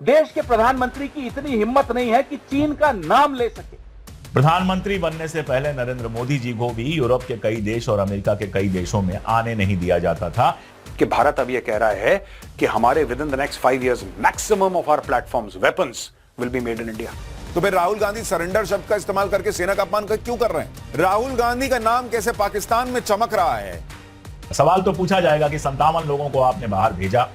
देश के प्रधानमंत्री की इतनी हिम्मत नहीं है कि चीन का नाम ले सके। प्रधानमंत्री बनने से पहले नरेंद्र मोदी जी को भी यूरोप के कई देश और अमेरिका के कई देशों में आने नहीं दिया जाता था कि भारत अब यह कह रहा है कि हमारे within the next 5 years maximum of our platforms weapons will be made in India. तो फिर राहुल गांधी सरेंडर शब्द का इस्तेमाल करके सेना का अपमान क्यों कर रहे हैं? राहुल गांधी का नाम कैसे पाकिस्तान में चमक रहा है? सवाल तो पूछा जाएगा कि 57 लोगों को आपने बाहर भेजा,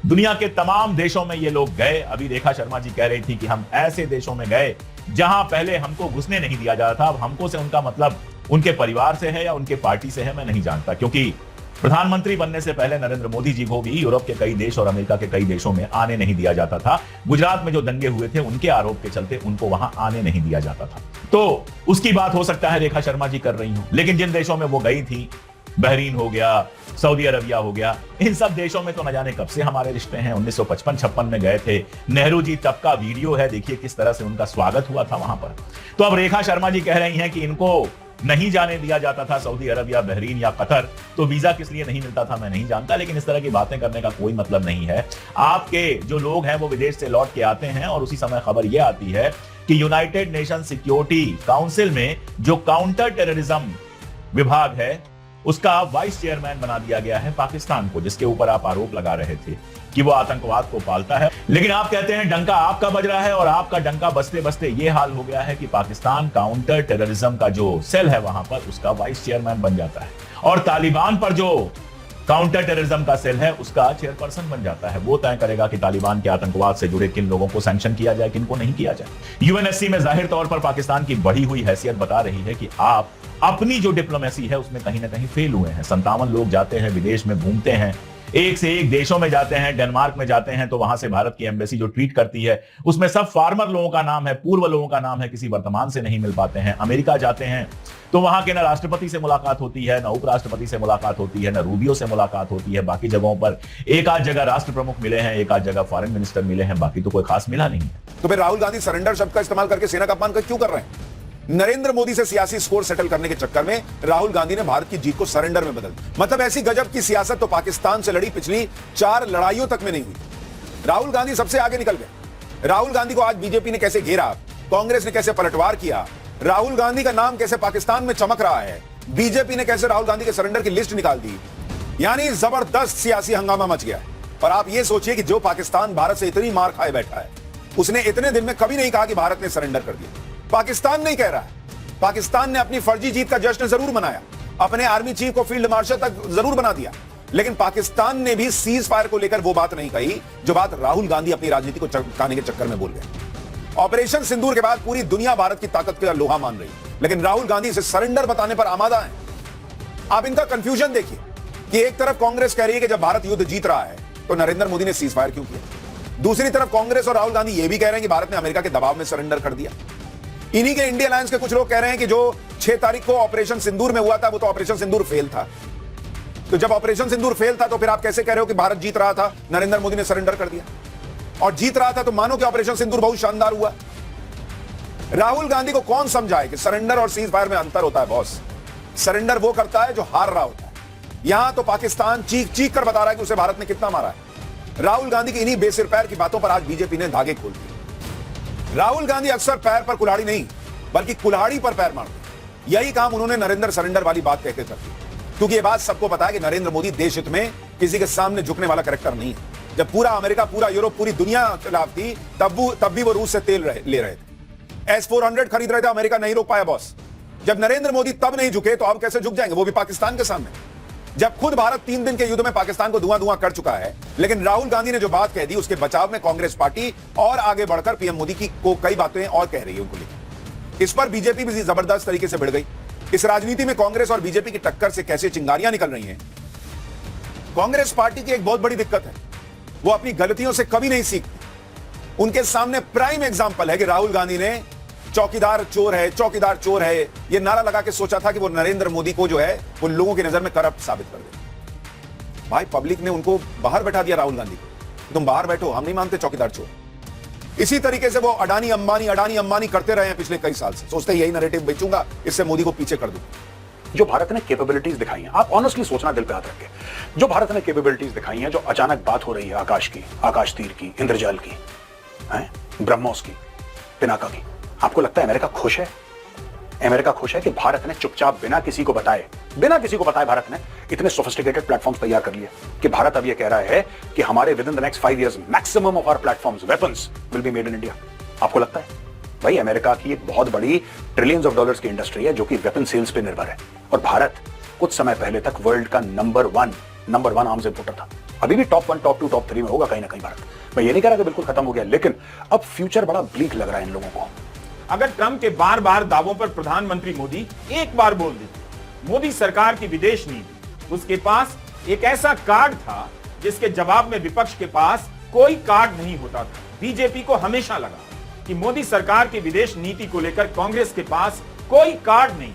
दुनिया के तमाम देशों में ये लोग गए। अभी रेखा शर्मा जी कह रही थी कि हम ऐसे देशों में गए जहां पहले हमको घुसने नहीं दिया जाता था। अब हमको से उनका मतलब उनके परिवार से है या उनके पार्टी से है, मैं नहीं जानता, क्योंकि प्रधानमंत्री बनने से पहले नरेंद्र मोदी जी को भी यूरोप के कई देश और अमेरिका के कई देशों में आने नहीं दिया जाता था। गुजरात में जो दंगे हुए थे उनके आरोप के चलते उनको वहां आने नहीं दिया जाता था। तो उसकी बात हो सकता है रेखा शर्मा जी कर रही हूं, लेकिन जिन देशों में वो गई थी, बहरीन हो गया, सऊदी अरबिया हो गया, इन सब देशों में तो न जाने कब से हमारे रिश्ते हैं। 1955-56 में गए थे, नेहरू जी तब का वीडियो है, देखिए किस तरह से उनका स्वागत हुआ था वहां पर। तो अब रेखा शर्मा जी कह रही हैं कि इनको नहीं जाने दिया जाता था सऊदी अरबिया, बहरीन या कतर, तो वीजा किस लिए नहीं मिलता था मैं नहीं जानता, लेकिन इस तरह की बातें करने का कोई मतलब नहीं है। आपके जो लोग हैं वो विदेश से लौट के आते हैं और उसी समय खबर यह आती है कि यूनाइटेड नेशन सिक्योरिटी काउंसिल में जो काउंटर टेररिज्म विभाग है उसका वाइस चेयरमैन बना दिया गया है पाकिस्तान को, जिसके ऊपर आप आरोप लगा रहे थे कि वो आतंकवाद को पालता है। लेकिन आप कहते हैं डंका आपका बज रहा है, और आपका डंका बजते बजते ये हाल हो गया है कि पाकिस्तान काउंटर टेररिज्म का जो सेल है वहां पर उसका वाइस चेयरमैन बन जाता है, और तालिबान पर जो काउंटर टेररिज्म का सेल है उसका चेयरपर्सन बन जाता है। वो तय करेगा कि तालिबान के आतंकवाद से जुड़े किन लोगों को सैंक्शन किया जाए, किन को नहीं किया जाए। यूएनएससी में जाहिर तौर पर पाकिस्तान की बढ़ी हुई हैसियत बता रही है कि आप अपनी जो डिप्लोमेसी है उसमें कहीं ना कहीं फेल हुए हैं। 57 लोग जाते हैं विदेश में, घूमते हैं, एक से एक देशों में जाते हैं, डेनमार्क में जाते हैं तो वहां से भारत की एम्बेसी जो ट्वीट करती है उसमें सब फॉर्मर लोगों का नाम है, पूर्व लोगों का नाम है, किसी वर्तमान से नहीं मिल पाते हैं। अमेरिका जाते हैं तो वहां के ना राष्ट्रपति से मुलाकात होती है, ना उपराष्ट्रपति से मुलाकात होती है, ना रूबियो से मुलाकात होती है। बाकी जगहों पर एक आध जगह राष्ट्र प्रमुख मिले हैं, एक आध जगह फॉरेन मिनिस्टर मिले हैं, बाकी तो कोई खास मिला नहीं है। तो फिर राहुल गांधी सरेंडर शब्द का इस्तेमाल करके सेना का अपमान क्यों कर रहे हैं? नरेंद्र मोदी से सियासी स्कोर सेटल करने के चक्कर में राहुल गांधी ने भारत की जीत को सरेंडर में बदल दिया। मतलब ऐसी गजब की सियासत तो पाकिस्तान से लड़ी पिछली 4 लड़ाइयों तक में नहीं हुई। राहुल गांधी सबसे आगे निकल गए। राहुल गांधी को आज बीजेपी ने कैसे घेरा, कांग्रेस ने कैसे पलटवार किया, राहुल गांधी का नाम कैसे पाकिस्तान में चमक रहा है, बीजेपी ने कैसे राहुल गांधी के सरेंडर की लिस्ट निकाल दी, यानी जबरदस्त सियासी हंगामा मच गया है। और आप ये सोचिए कि जो पाकिस्तान भारत से इतनी मार खाए बैठा है, उसने इतने दिन में कभी नहीं कहा कि भारत ने सरेंडर कर दिया। पाकिस्तान नहीं कह रहा है। पाकिस्तान ने अपनी फर्जी जीत का जश्न जरूर मनाया, अपने आर्मी चीफ को फील्ड मार्शल तक जरूर बना दिया, लेकिन पाकिस्तान ने भी सीज फायर को लेकर वो बात नहीं कही जो बात राहुल गांधी अपनी राजनीति को चमकाने के चक्कर में बोल गए। ऑपरेशन सिंदूर के बाद पूरी दुनिया भारत की ताकत का लोहा मान रही, लेकिन राहुल गांधी इसे सरेंडर बताने पर आमादा है। आप इनका कंफ्यूजन देखिए कि एक तरफ कांग्रेस कह रही है कि जब भारत युद्ध जीत रहा है तो नरेंद्र मोदी ने सीज फायर क्यों किया, दूसरी तरफ कांग्रेस और राहुल गांधी ये भी कह रहे हैं कि भारत ने अमेरिका के दबाव में सरेंडर कर दिया। इन्हीं के इंडिया अलायंस के कुछ लोग कह रहे हैं कि जो 6 तारीख को ऑपरेशन सिंदूर में हुआ था वो तो ऑपरेशन सिंदूर फेल था। तो जब ऑपरेशन सिंदूर फेल था तो फिर आप कैसे कह रहे हो कि भारत जीत रहा था, नरेंद्र मोदी ने सरेंडर कर दिया? और जीत रहा था तो मानो कि ऑपरेशन सिंदूर बहुत शानदार हुआ। राहुल गांधी को कौन समझाए कि सरेंडर और सीज फायर में अंतर होता है बॉस। सरेंडर वो करता है जो हार रहा होता है। यहां तो पाकिस्तान चीख चीख कर बता रहा है कि उसे भारत ने कितना मारा है। राहुल गांधी की इन्हीं बेसिर पैर की बातों पर आज बीजेपी ने धागे खोल दिए। राहुल गांधी अक्सर पैर पर कुल्हाड़ी नहीं बल्कि कुल्हाड़ी पर पैर मारते। यही काम उन्होंने नरेंद्र सरेंडर वाली बात कहते कर दी, क्योंकि ये बात सबको पता है कि नरेंद्र मोदी देश हित में किसी के सामने झुकने वाला कैरेक्टर नहीं है। जब पूरा अमेरिका, पूरा यूरोप, पूरी दुनिया खिलाफ थी तब भी वो रूस से तेल ले रहे थे। S-400 खरीद रहे थे, अमेरिका नहीं रोक पाया बॉस। जब नरेंद्र मोदी तब नहीं झुके तो अब कैसे झुक जाएंगे, वो भी पाकिस्तान के सामने। जब खुद भारत 3 दिन के युद्ध में पाकिस्तान को धुआं धुआं कर चुका है, लेकिन राहुल गांधी ने जो बात कह दी उसके बचाव में कांग्रेस पार्टी और आगे बढ़कर पीएम मोदी की को कई बातें और कह रही है उनको लेकर। इस पर बीजेपी भी जबरदस्त तरीके से भिड़ गई। इस राजनीति में कांग्रेस और बीजेपी की टक्कर से कैसे चिंगारियां निकल रही हैं। कांग्रेस पार्टी की एक बहुत बड़ी दिक्कत है, वो अपनी गलतियों से कभी नहीं सीखती। उनके सामने प्राइम एग्जाम्पल है कि राहुल गांधी ने चौकीदार चोर है, चौकीदार चोर है, ये नारा लगा के सोचा था कि वो नरेंद्र मोदी को जो है वो लोगों की नजर में करप्ट साबित कर दे। भाई पब्लिक ने उनको बाहर बैठा दिया राहुल गांधी को, तुम बाहर बैठो, हम नहीं मानते चौकीदार चोर। इसी तरीके से वो अडानी अंबानी करते रहे हैं पिछले कई साल से, सोचते यही नैरेटिव बेचूंगा, इससे मोदी को पीछे कर दूं। जो भारत ने कैपेबिलिटीज दिखाई हैं, आप ऑनेस्टली सोचना दिल पे हाथ रख के, जो भारत ने कैपेबिलिटीज दिखाई हैं, जो अचानक बात हो रही है आकाश की, आकाश तीर की, इंद्रजाल की, हैं? ब्रह्मोस की, पिनाका की। आपको लगता है अमेरिका खुश है? अमेरिका खुश है कि भारत ने चुपचाप बिना किसी को बताए भारत ने इतने सोफिस्टिकेटेड प्लेटफॉर्म्स तैयार कर लिए कि भारत अब ये कह रहा है कि हमारे within the next 5 years maximum of our platforms weapons will be made in India. आपको लगता है? भाई अमेरिका की एक बहुत बड़ी ट्रिलियंस ऑफ डॉलर्स की इंडस्ट्री है जो कि वेपन सेल्स पे निर्भर है, और भारत कुछ समय पहले तक वर्ल्ड का नंबर वन आर्म्स इंपोर्टर था। अभी भी टॉप 1, टॉप 2, टॉप 3 में होगा कहीं ना कहीं भारत। मैं ये नहीं कह रहा कि बिल्कुल खत्म हो गया, लेकिन अब फ्यूचर बड़ा ब्लीक लग रहा है इन लोगों को। अगर ट्रंप के बार बार दावों पर प्रधानमंत्री मोदी एक बार बोल देते, मोदी सरकार की विदेश नीति, उसके पास एक ऐसा कार्ड था जिसके जवाब में विपक्ष के पास कोई कार्ड नहीं होता था। बीजेपी को हमेशा लगा कि मोदी सरकार की विदेश नीति को लेकर कांग्रेस के पास कोई कार्ड नहीं।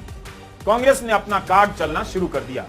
कांग्रेस ने अपना कार्ड चलना शुरू कर दिया।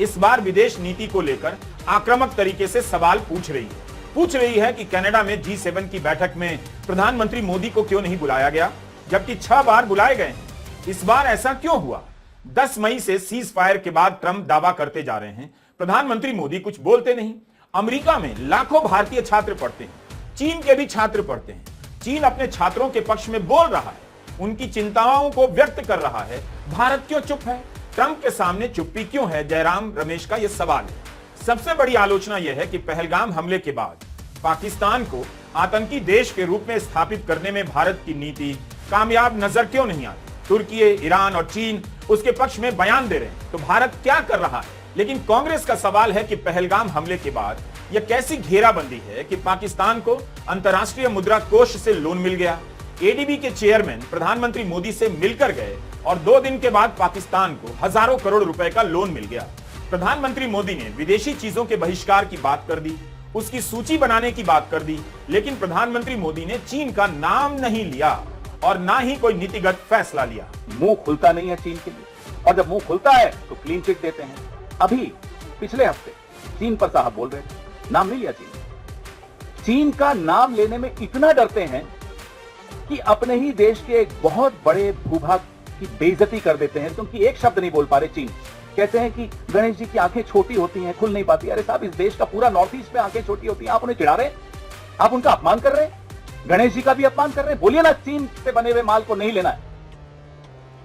इस बार विदेश नीति को लेकर आक्रामक तरीके से सवाल पूछ रही है कि कनाडा में G7 की बैठक में प्रधानमंत्री मोदी को क्यों नहीं बुलाया गया, जबकि 6 बार बुलाए गए हैं। इस बार ऐसा क्यों हुआ? 10 मई से सीज फायर के बाद ट्रंप दावा करते जा रहे हैं, प्रधानमंत्री मोदी कुछ बोलते नहीं। अमेरिका में लाखों भारतीय छात्र पढ़ते हैं, चीन के भी छात्र पढ़ते हैं। चीन अपने छात्रों के पक्ष में बोल रहा है, उनकी चिंताओं को व्यक्त कर रहा है। भारत क्यों चुप है? ट्रंप के सामने चुप्पी क्यों है? जयराम रमेश का यह सवाल है। सबसे बड़ी आलोचना यह है कि पहलगाम हमले के बाद पाकिस्तान को आतंकी देश के रूप में स्थापित करने में भारत की नीति कामयाब नजर क्यों नहीं आती? तुर्की, ईरान और चीन उसके पक्ष में बयान दे रहे हैं, तो भारत क्या कर रहा है? लेकिन कांग्रेस का सवाल है कि पहलगाम हमले के बाद यह कैसी घेराबंदी है कि पाकिस्तान को अंतर्राष्ट्रीय मुद्रा कोष से लोन मिल गया। एडीबी के चेयरमैन प्रधानमंत्री मोदी से मिलकर गए और 2 दिन के बाद पाकिस्तान को हजारों करोड़ रुपए का लोन मिल गया। प्रधानमंत्री मोदी ने विदेशी चीजों के बहिष्कार की बात कर दी, उसकी सूची बनाने की बात कर दी, लेकिन प्रधानमंत्री मोदी ने चीन का नाम नहीं लिया और ना ही कोई नीतिगत फैसला लिया। मुंह खुलता नहीं है चीन के लिए, और जब मुंह खुलता है तो क्लीन चिट देते हैं। अभी पिछले हफ्ते चीन पर साहब बोल रहे थे, नाम नहीं लिया चीन का नाम लेने में इतना डरते हैं कि अपने ही देश के एक बहुत बड़े भूभाग की बेइज्जती कर देते हैं, क्योंकि एक शब्द नहीं बोल पा रहे चीन। कहते हैं कि गणेश जी की आंखें छोटी होती हैं, खुल नहीं पाती। अरे साहब, इस देश का पूरा नॉर्थ ईस्ट में आंखें छोटी होती हैं, आप उन्हें चिढ़ा रहे हैं, आप उनका अपमान कर रहे हैं, गणेश जी का भी अपमान कर रहे हैं। बोलिए ना, चीन से बने हुए माल को नहीं लेना है।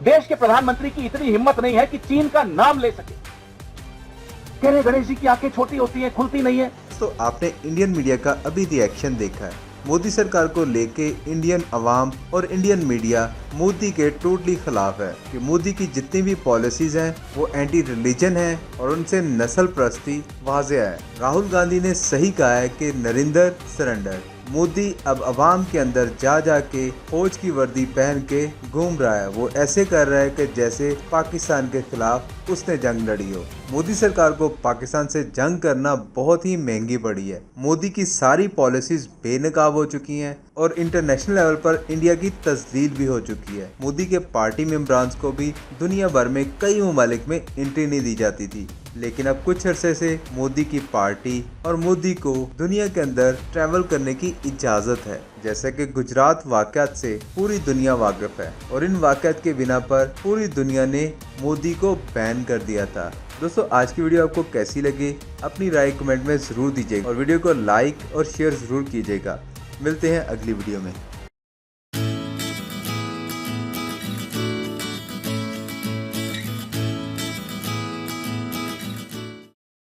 देश के प्रधानमंत्री की इतनी हिम्मत नहीं है कि चीन का नाम ले सके। कह रहे गणेश जी की आंखें छोटी होती हैं, खुलती नहीं है। तो आपने इंडियन मीडिया का अभी रिएक्शन देखा है। मोदी सरकार को लेके इंडियन अवाम और इंडियन मीडिया मोदी के टोटली खिलाफ है कि मोदी की जितनी भी पॉलिसीज हैं वो एंटी रिलीजन है और उनसे नस्ल परस्ती वाज़ेह है। राहुल गांधी ने सही कहा है कि नरेंद्र सरेंडर। मोदी अब अवाम के अंदर जा के फौज की वर्दी पहन के घूम रहा है। वो ऐसे कर रहा है कि जैसे पाकिस्तान के खिलाफ उसने जंग लड़ी हो। मोदी सरकार को पाकिस्तान से जंग करना बहुत ही महंगी पड़ी है। मोदी की सारी पॉलिसीज बेनकाब हो चुकी हैं और इंटरनेशनल लेवल पर इंडिया की तस्दील भी हो चुकी है। मोदी के पार्टी मेंबरान को भी दुनिया भर में कई ममालिक में एंट्री नहीं दी जाती थी, लेकिन अब कुछ अरसे से मोदी की पार्टी और मोदी को दुनिया के अंदर ट्रैवल करने की इजाज़त है। जैसे कि गुजरात वाक़यात से पूरी दुनिया वाकिफ है और इन वाक़यात के बिना पर पूरी दुनिया ने मोदी को बैन कर दिया था। दोस्तों, आज की वीडियो आपको कैसी लगी अपनी राय कमेंट में ज़रूर दीजिएगा और वीडियो को लाइक और शेयर ज़रूर कीजिएगा। मिलते हैं अगली वीडियो में।